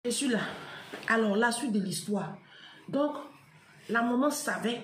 Je suis là. Alors, la suite de l'histoire. Donc, la maman savait.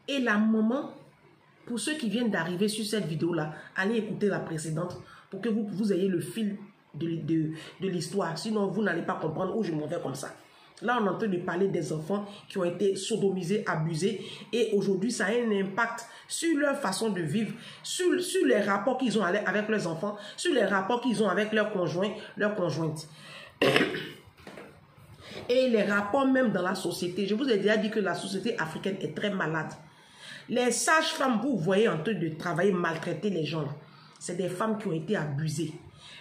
Et la maman, pour ceux qui viennent d'arriver sur cette vidéo-là, allez écouter la précédente pour que vous ayez le fil de l'histoire. Sinon, vous n'allez pas comprendre où je m'en vais comme ça. Là, on est en train de parler des enfants qui ont été sodomisés, abusés. Et aujourd'hui, ça a un impact sur leur façon de vivre, sur les rapports qu'ils ont avec leurs enfants, sur les rapports qu'ils ont avec leurs conjoints, leurs conjointes. Et les rapports même dans la société. Je vous ai déjà dit que la société africaine est très malade. Les sages-femmes, vous voyez en train de travailler, maltraiter les gens. C'est des femmes qui ont été abusées.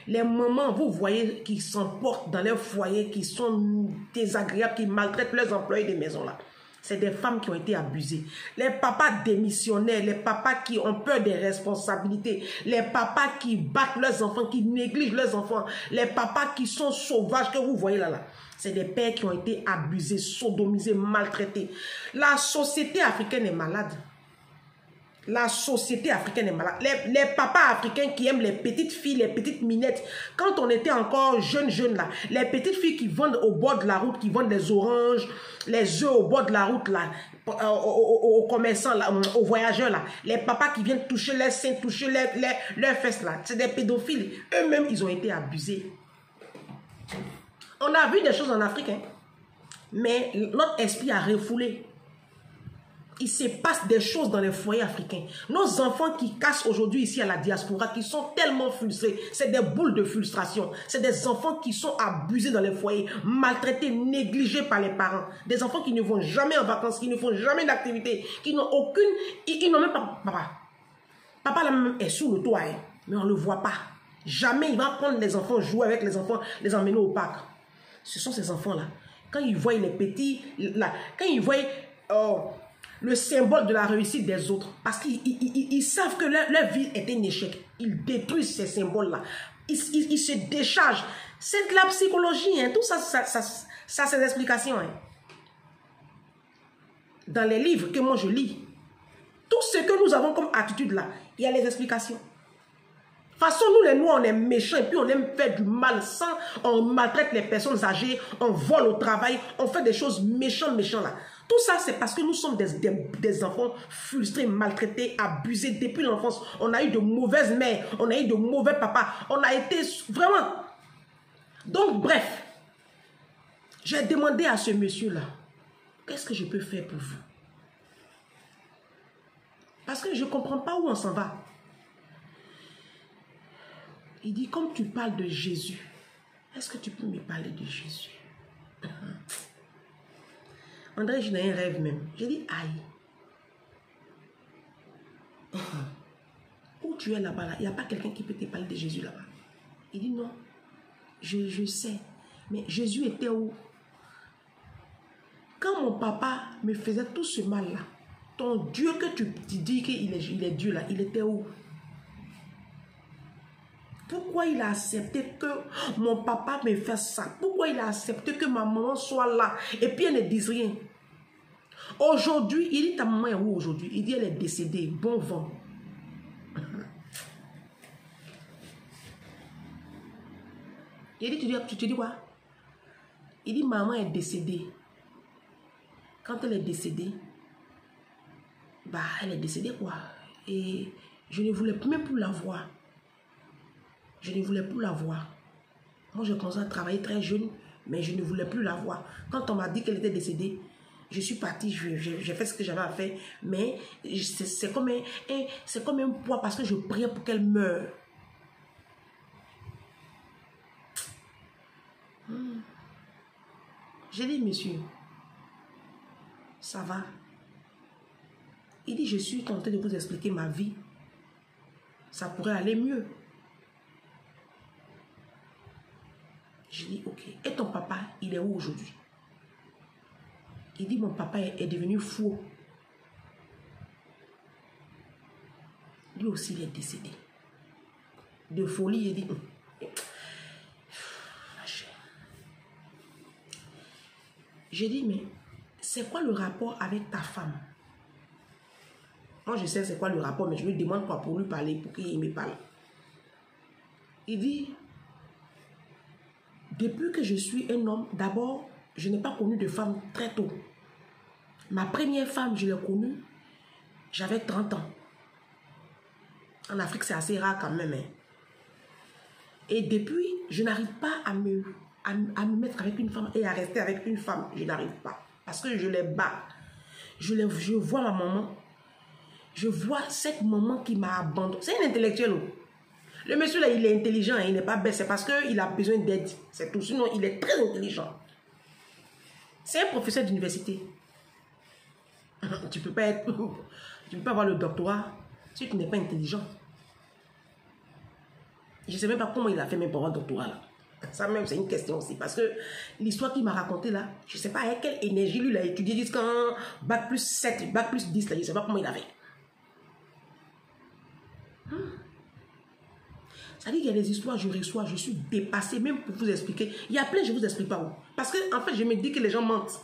Les mamans, vous voyez, qui s'emportent dans leur foyer, qui sont désagréables, qui maltraitent leurs employés des maisons là. C'est des femmes qui ont été abusées. Les papas démissionnaires, les papas qui ont peur des responsabilités, les papas qui battent leurs enfants, qui négligent leurs enfants, les papas qui sont sauvages que vous voyez là. C'est des pères qui ont été abusés, sodomisés, maltraités. La société africaine est malade. La société africaine est malade. Les papas africains qui aiment les petites filles, les petites minettes. Quand on était encore jeunes là, les petites filles qui vendent au bord de la route, qui vendent des oranges, les œufs au bord de la route là, aux commerçants là, aux voyageurs là. Les papas qui viennent toucher leurs seins, toucher leurs fesses là. C'est des pédophiles. Eux-mêmes, ils ont été abusés. On a vu des choses en Afrique, hein? Mais notre esprit a refoulé. Il se passe des choses dans les foyers africains. Nos enfants qui cassent aujourd'hui ici à la diaspora, qui sont tellement frustrés, c'est des boules de frustration. C'est des enfants qui sont abusés dans les foyers, maltraités, négligés par les parents. Des enfants qui ne vont jamais en vacances, qui ne font jamais d'activité, qui n'ont aucune... Ils n'ont même pas... Papa. Papa là même est sous le toit, hein, mais on ne le voit pas. Jamais il va prendre les enfants, jouer avec les enfants, les emmener au parc. Ce sont ces enfants-là. Quand ils voient les petits... Là, quand ils voient... le symbole de la réussite des autres. Parce qu'ils savent que leur vie est un échec. Ils détruisent ces symboles-là. Ils se déchargent. C'est de la psychologie. Hein. Tout ça, c'est des explications. Hein. Dans les livres que moi je lis, tout ce que nous avons comme attitude là, il y a les explications. De toute façon, nous les Noirs, on est méchants et puis on aime faire du mal sans... On maltraite les personnes âgées, on vole au travail, on fait des choses méchantes là. Tout ça, c'est parce que nous sommes des enfants frustrés, maltraités, abusés depuis l'enfance. On a eu de mauvaises mères, on a eu de mauvais papas. On a été vraiment... Donc, bref, j'ai demandé à ce monsieur-là, qu'est-ce que je peux faire pour vous? Parce que je ne comprends pas où on s'en va. Il dit, comme tu parles de Jésus, est-ce que tu peux me parler de Jésus? André, je n'ai un rêve même. J'ai dit, aïe. Où tu es là-bas, là, il n'y a pas quelqu'un qui peut te parler de Jésus là-bas. Il dit, non, je sais. Mais Jésus était où? Quand mon papa me faisait tout ce mal-là, ton Dieu que tu dis qu'il est Dieu là, il était où? Pourquoi il a accepté que mon papa me fasse ça? Pourquoi il a accepté que ma maman soit là? Et puis elle ne dise rien. Aujourd'hui, il dit ta maman est où aujourd'hui? Il dit elle est décédée. Bon vent. Il dit tu te dis quoi? Il dit maman est décédée. Quand elle est décédée, bah elle est décédée quoi? Et je ne voulais même plus la voir. Je ne voulais plus la voir. Moi, je commençais à travailler très jeune, mais je ne voulais plus la voir. Quand on m'a dit qu'elle était décédée, je suis partie, j'ai fait ce que j'avais à faire, mais c'est comme un poids parce que je priais pour qu'elle meure. J'ai dit, monsieur, ça va. Il dit, je suis tenté de vous expliquer ma vie. Ça pourrait aller mieux. J'ai dit, ok. Et ton papa, il est où aujourd'hui? Il dit, mon papa est devenu fou. Lui aussi, il est décédé. De folie, il dit, j'ai dit, mais c'est quoi le rapport avec ta femme? Moi, je sais c'est quoi le rapport, mais je lui demande quoi pour lui parler, pour qu'il me parle. Il dit, Depuis que je suis un homme, d'abord, je n'ai pas connu de femme très tôt. Ma première femme, je l'ai connue, j'avais 30 ans. En Afrique, c'est assez rare quand même. Hein. Et depuis, je n'arrive pas à me mettre avec une femme et à rester avec une femme. Je n'arrive pas. Parce que je les bats. Je vois ma maman. Je vois cette maman qui m'a abandonné. C'est un intellectuel. Le monsieur là, il est intelligent, hein, il n'est pas bête. C'est parce qu'il a besoin d'aide. C'est tout. Sinon, il est très intelligent. C'est un professeur d'université. Tu peux pas avoir le doctorat si tu n'es pas intelligent. Je ne sais même pas comment il a fait même pour avoir le doctorat là. Ça même, c'est une question aussi. Parce que l'histoire qu'il m'a racontée là, je ne sais pas avec quelle énergie lui il a étudié jusqu'à bac plus 7, bac plus 10 là. Je ne sais pas comment il a fait. Ça dit qu'il y a des histoires, je reçois, je suis dépassée même pour vous expliquer. Il y a plein, je ne vous explique pas où. Parce que en fait, je me dis que les gens mentent.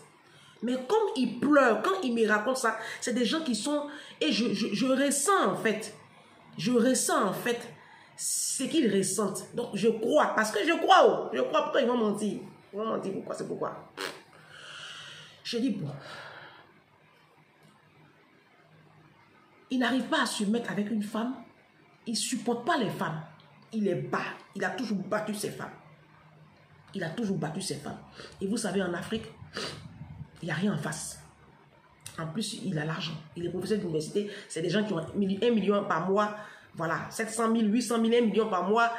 Mais comme ils pleurent, quand ils me racontent ça, c'est des gens qui sont... Et je ressens en fait. Je ressens en fait ce qu'ils ressentent. Donc je crois. Parce que je crois. Oh, je crois. Pourquoi ils vont mentir? Ils vont mentir pourquoi? C'est pourquoi. Je dis bon. Il n'arrive pas à se mettre avec une femme. Il ne supporte pas les femmes. Il les bat. Il a toujours battu ses femmes. Il a toujours battu ses femmes. Et vous savez, en Afrique, il n'y a rien en face. En plus, il a l'argent. Il est professeur d'université. C'est des gens qui ont 1 million par mois. Voilà, 700 000, 800 000, 1 million par mois.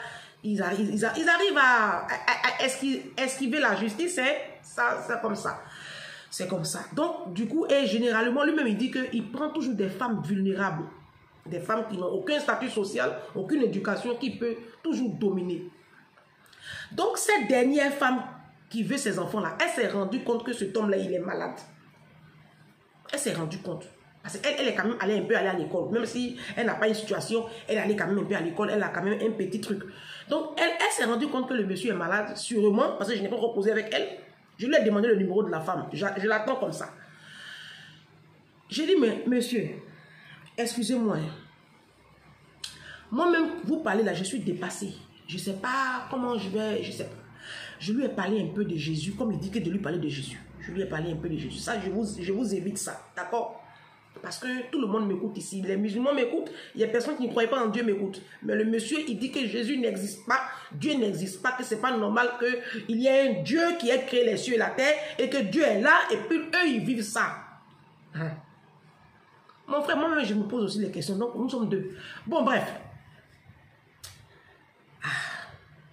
Ils arrivent à esquiver la justice. C'est comme ça. C'est comme ça. Donc, du coup, et généralement, lui-même, il dit qu'il prend toujours des femmes vulnérables. Des femmes qui n'ont aucun statut social, aucune éducation, qui peut toujours dominer. Donc, cette dernière femme qui veut ses enfants-là, elle s'est rendue compte que cet homme-là, il est malade. Elle s'est rendue compte. Parce qu'elle est quand même allée un peu à l'école. Même si elle n'a pas une situation, elle est allée quand même un peu à l'école. Elle a quand même un petit truc. Donc, elle s'est rendue compte que le monsieur est malade, sûrement, parce que je n'ai pas reposé avec elle. Je lui ai demandé le numéro de la femme. Je l'attends comme ça. J'ai dit, mais monsieur, excusez-moi. Moi-même, vous parlez là, je suis dépassée. Je ne sais pas comment je vais, je sais pas. Je lui ai parlé un peu de Jésus, comme il dit que de lui parler de Jésus. Je lui ai parlé un peu de Jésus. Ça, je vous évite ça, d'accord? Parce que tout le monde m'écoute ici. Les musulmans m'écoutent. Il y a personne qui ne croit pas en Dieu m'écoute. Mais le monsieur, il dit que Jésus n'existe pas. Dieu n'existe pas. Que ce n'est pas normal qu'il y ait un Dieu qui ait créé les cieux et la terre. Et que Dieu est là. Et puis eux, ils vivent ça. Hein? Mon frère, moi-même, je me pose aussi les questions. Donc, nous sommes deux. Bon, bref.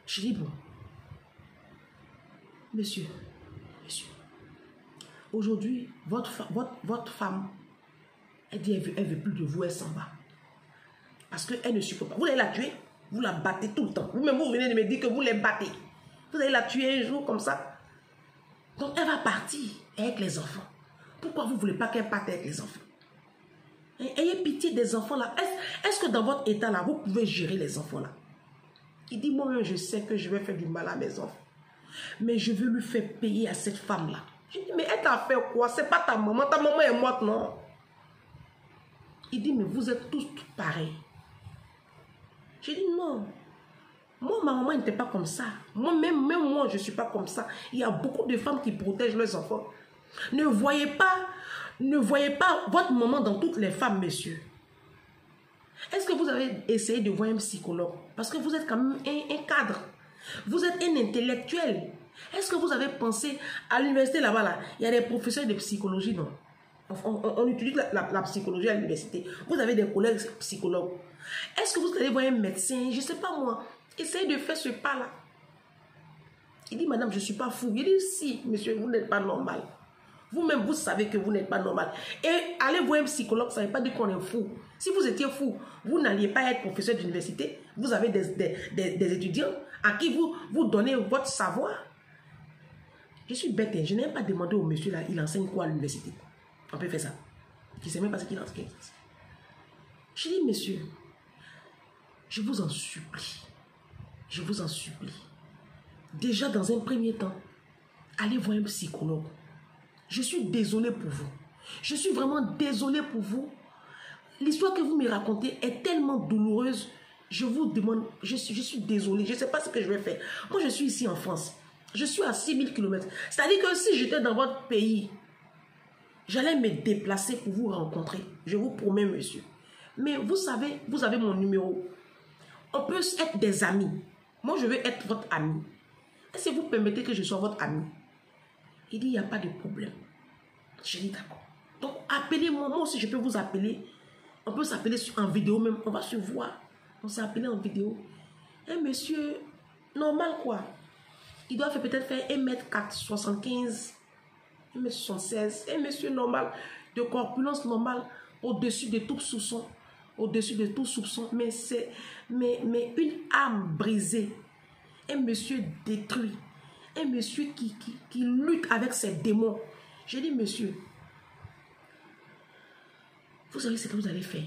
Je dis, bon. Monsieur. Aujourd'hui, votre femme, elle dit, elle veut plus de vous, elle s'en va. Parce qu'elle ne supporte pas. Vous allez la tuer, vous la battez tout le temps. Vous-même, vous venez de me dire que vous les battez. Vous allez la tuer un jour comme ça. Donc, elle va partir avec les enfants. Pourquoi vous ne voulez pas qu'elle parte avec les enfants? Ayez pitié des enfants là. Est-ce que dans votre état là, vous pouvez gérer les enfants là? Il dit, moi-même, je sais que je vais faire du mal à mes enfants. Mais je veux lui faire payer à cette femme là. Je dis, mais elle t'a fait quoi? C'est pas ta maman est morte, non? Il dit, mais vous êtes tous pareils. J'ai dit, non. Moi, ma maman n'était pas comme ça. Même moi, je ne suis pas comme ça. Il y a beaucoup de femmes qui protègent leurs enfants. Ne voyez pas votre maman dans toutes les femmes, monsieur. Est-ce que vous avez essayé de voir un psychologue? Parce que vous êtes quand même un cadre. Vous êtes un intellectuel. Est-ce que vous avez pensé à l'université là-bas, là, il y a des professeurs de psychologie, non? On utilise la psychologie à l'université. Vous avez des collègues psychologues. Est-ce que vous allez voir un médecin? Je ne sais pas moi. Essayez de faire ce pas-là. Il dit, madame, je ne suis pas fou. Il dit, si, monsieur, vous n'êtes pas normal. Vous-même, vous savez que vous n'êtes pas normal. Et aller voir un psychologue, ça ne veut pas dire qu'on est fou. Si vous étiez fou, vous n'alliez pas être professeur d'université. Vous avez des étudiants à qui vous donnez votre savoir. Je suis bête, je n'ai pas demandé au monsieur là, il enseigne quoi à l'université. On peut faire ça. Je ne sais même pas ce qu'il enseigne. Je dis, monsieur, je vous en supplie. Je vous en supplie. Déjà, dans un premier temps, allez voir un psychologue. Je suis désolée pour vous. Je suis vraiment désolée pour vous. L'histoire que vous me racontez est tellement douloureuse. Je vous demande, je suis désolée. Je ne sais pas ce que je vais faire. Moi, je suis ici en France. Je suis à 6000 km. C'est-à-dire que si j'étais dans votre pays, j'allais me déplacer pour vous rencontrer. Je vous promets, monsieur. Mais vous savez, vous avez mon numéro. On peut être des amis. Moi, je veux être votre ami. Est-ce que vous permettez que je sois votre ami? Il dit, il n'y a pas de problème. Je dis, d'accord. Donc, appelez-moi. Moi aussi, je peux vous appeler. On peut s'appeler en vidéo même. On va se voir. On s'est appelé en vidéo. Un monsieur normal, quoi. Il doit peut-être faire 1m75, 1m76. Un monsieur normal, de corpulence normale, au-dessus de tout soupçon. Au-dessus de tout soupçon. Mais une âme brisée. Un monsieur détruit. Un monsieur qui lutte avec ses démons. J'ai dit, monsieur, vous savez ce que vous allez faire.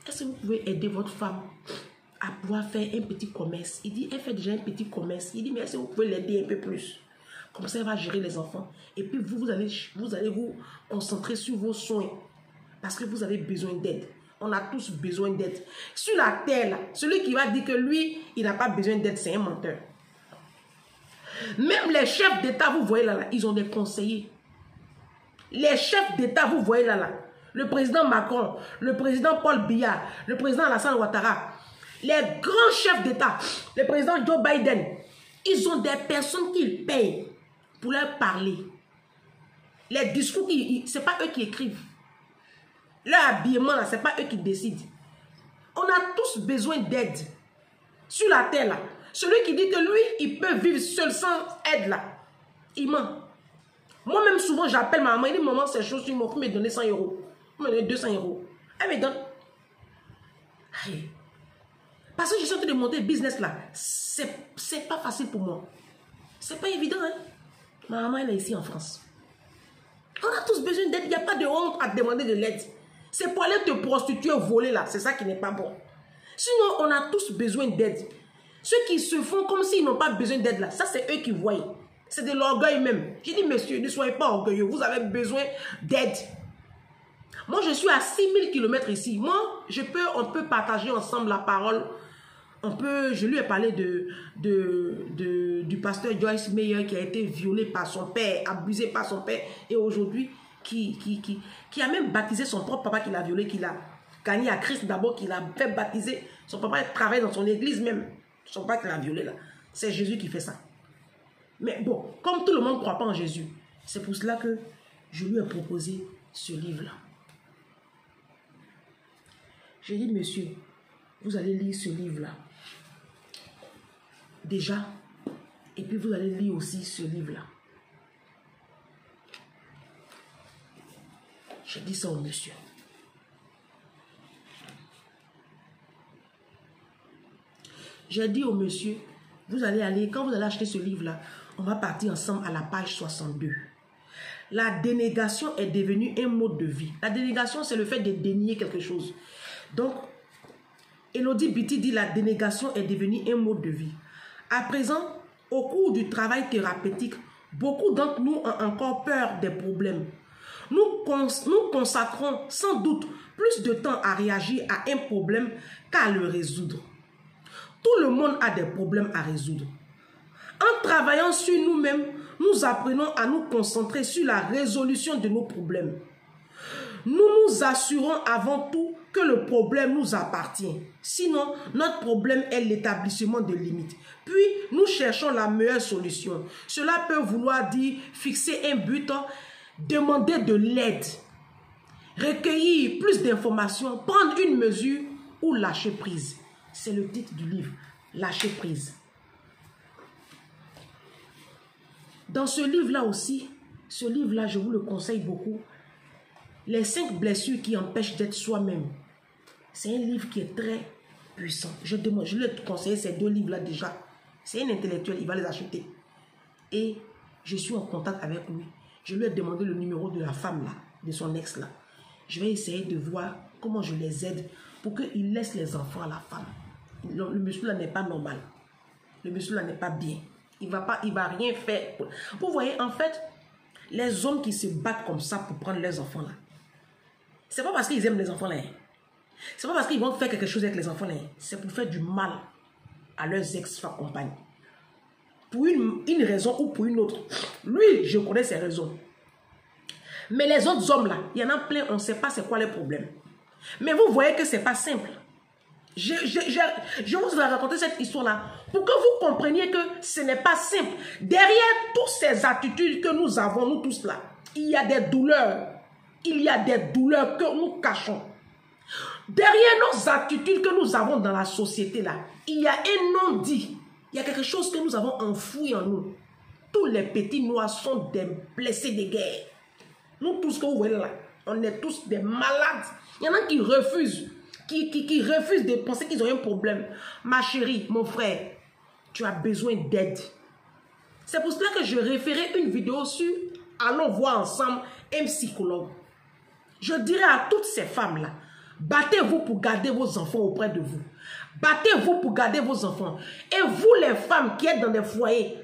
Est-ce que vous pouvez aider votre femme à pouvoir faire un petit commerce? Il dit, elle fait déjà un petit commerce. Il dit, mais est-ce que vous pouvez l'aider un peu plus? Comme ça, elle va gérer les enfants. Et puis, vous allez vous concentrer sur vos soins. Parce que vous avez besoin d'aide. On a tous besoin d'aide. Sur la terre, là, celui qui va dire que lui, il n'a pas besoin d'aide, c'est un menteur. Même les chefs d'État, vous voyez là, ils ont des conseillers. Les chefs d'État, vous voyez là, le président Macron, le président Paul Biya, le président Alassane Ouattara, les grands chefs d'État, le président Joe Biden, ils ont des personnes qu'ils payent pour leur parler. Les discours, ce n'est pas eux qui écrivent. Leur habillement, ce n'est pas eux qui décident. On a tous besoin d'aide. Sur la terre, là. Celui qui dit que lui, il peut vivre seul sans aide, là. Il ment. Moi-même, souvent, j'appelle ma maman. Il dit, maman, ces choses, tu m'as me donner 100 €. Il me donne 200 €. Elle me donne. Aïe. Parce que je suis en train de monter le business, là. C'est pas facile pour moi. C'est pas évident, hein. Ma maman, elle est ici en France. On a tous besoin d'aide. Il n'y a pas de honte à demander de l'aide. C'est pour aller te prostituer, voler, là. C'est ça qui n'est pas bon. Sinon, on a tous besoin d'aide. Ceux qui se font comme s'ils n'ont pas besoin d'aide, là, ça, c'est eux qui voient. C'est de l'orgueil même. J'ai dit, monsieur, ne soyez pas orgueilleux. Vous avez besoin d'aide. Moi, je suis à 6000 km ici. Moi, on peut partager ensemble la parole. Je lui ai parlé du pasteur Joyce Meyer qui a été violé par son père, abusé par son père, et aujourd'hui, qui a même baptisé son propre papa qui l'a violé, qui l'a gagné à Christ d'abord, qui l'a fait baptiser. Son papa travaille dans son église même. Son papa qui l'a violé là. C'est Jésus qui fait ça. Mais bon, comme tout le monde ne croit pas en Jésus, c'est pour cela que je lui ai proposé ce livre-là. J'ai dit, monsieur, vous allez lire ce livre-là. Déjà, et puis vous allez lire aussi ce livre-là. J'ai dit ça au monsieur. J'ai dit au monsieur, vous allez aller, quand vous allez acheter ce livre-là, on va partir ensemble à la page 62. La dénégation est devenue un mode de vie. La dénégation, c'est le fait de dénier quelque chose. Donc, Elodie Biti dit la dénégation est devenue un mode de vie. À présent, au cours du travail thérapeutique, beaucoup d'entre nous ont encore peur des problèmes. Nous consacrons sans doute plus de temps à réagir à un problème qu'à le résoudre. Tout le monde a des problèmes à résoudre. En travaillant sur nous-mêmes, nous apprenons à nous concentrer sur la résolution de nos problèmes. Nous nous assurons avant tout que le problème nous appartient. Sinon, notre problème est l'établissement de limites. Puis, nous cherchons la meilleure solution. Cela peut vouloir dire fixer un but, demander de l'aide, recueillir plus d'informations, prendre une mesure ou lâcher prise. C'est le titre du livre, Lâcher prise. Dans ce livre-là aussi, ce livre-là, je vous le conseille beaucoup. Les 5 blessures qui empêchent d'être soi-même. C'est un livre qui est très puissant. Je lui ai conseillé ces 2 livres-là déjà. C'est un intellectuel, il va les acheter. Et je suis en contact avec lui. Je lui ai demandé le numéro de la femme là, de son ex là. Je vais essayer de voir comment je les aide pour qu'il laisse les enfants à la femme. Le monsieur là n'est pas normal. Le monsieur là n'est pas bien. Il va rien faire. Vous voyez, en fait, les hommes qui se battent comme ça pour prendre leurs enfants là, c'est pas parce qu'ils aiment les enfants là. C'est pas parce qu'ils vont faire quelque chose avec les enfants là. C'est pour faire du mal à leurs ex-compagnes. pour une raison ou pour une autre. Lui, je connais ses raisons. Mais les autres hommes là, il y en a plein, on ne sait pas c'est quoi les problèmes. Mais vous voyez que ce n'est pas simple. Je vous ai raconté cette histoire-là pour que vous compreniez que ce n'est pas simple. Derrière toutes ces attitudes que nous avons, nous tous là, il y a des douleurs. Il y a des douleurs que nous cachons. Derrière nos attitudes que nous avons dans la société là, il y a un non-dit. Il y a quelque chose que nous avons enfoui en nous. Tous les petits noirs sont des blessés de guerre. Nous tous que vous voyez là, on est tous des malades. Il y en a qui refusent. Qui refusent de penser qu'ils ont un problème. Ma chérie, mon frère, tu as besoin d'aide. C'est pour cela que je référais une vidéo sur allons voir ensemble un psychologue. Je dirais à toutes ces femmes-là, battez-vous pour garder vos enfants auprès de vous. Battez-vous pour garder vos enfants. Et vous les femmes qui êtes dans des foyers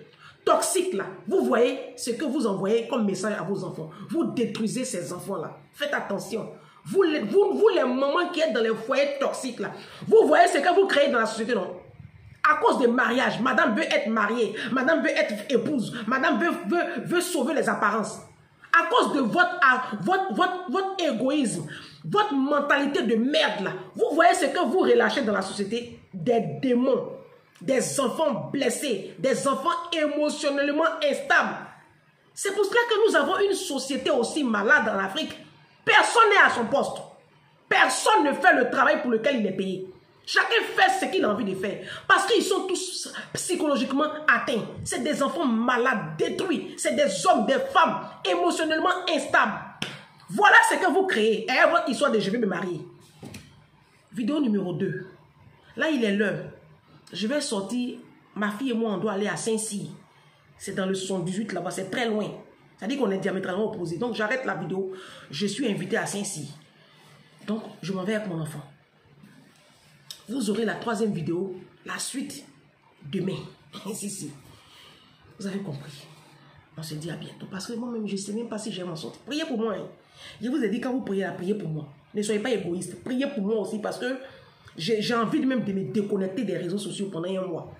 toxiques là, vous voyez ce que vous envoyez comme message à vos enfants. Vous détruisez ces enfants-là. Faites attention. Vous les mamans qui êtes dans les foyers toxiques là, vous voyez ce que vous créez dans la société, non? À cause des mariages, madame veut être mariée, madame veut être épouse, madame veut sauver les apparences. À cause de votre égoïsme, votre mentalité de merde là, vous voyez ce que vous relâchez dans la société? Des démons, des enfants blessés, des enfants émotionnellement instables. C'est pour cela que nous avons une société aussi malade en Afrique. Personne n'est à son poste. Personne ne fait le travail pour lequel il est payé. Chacun fait ce qu'il a envie de faire. Parce qu'ils sont tous psychologiquement atteints. C'est des enfants malades, détruits. C'est des hommes, des femmes émotionnellement instables. Voilà ce que vous créez. Et votre histoire de je vais me marier. Vidéo numéro 2. Là, il est l'heure. Je vais sortir. Ma fille et moi, on doit aller à Saint-Cyr. C'est dans le 78 là-bas. C'est très loin. Ça dit qu'on est diamétralement opposés. Donc, j'arrête la vidéo. Je suis invité à Saint-Cyr. Donc, je m'en vais avec mon enfant. Vous aurez la 3e vidéo, la suite, demain. Si. Vous avez compris. On se dit à bientôt. Parce que moi-même, je ne sais même pas si je vais m'en sortir. Priez pour moi. Hein. Je vous ai dit, quand vous priez, priez pour moi. Ne soyez pas égoïste. Priez pour moi aussi parce que j'ai envie même de me déconnecter des réseaux sociaux pendant un mois.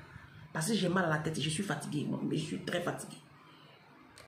Parce que j'ai mal à la tête et je suis fatigué. Moi, mais je suis très fatigué.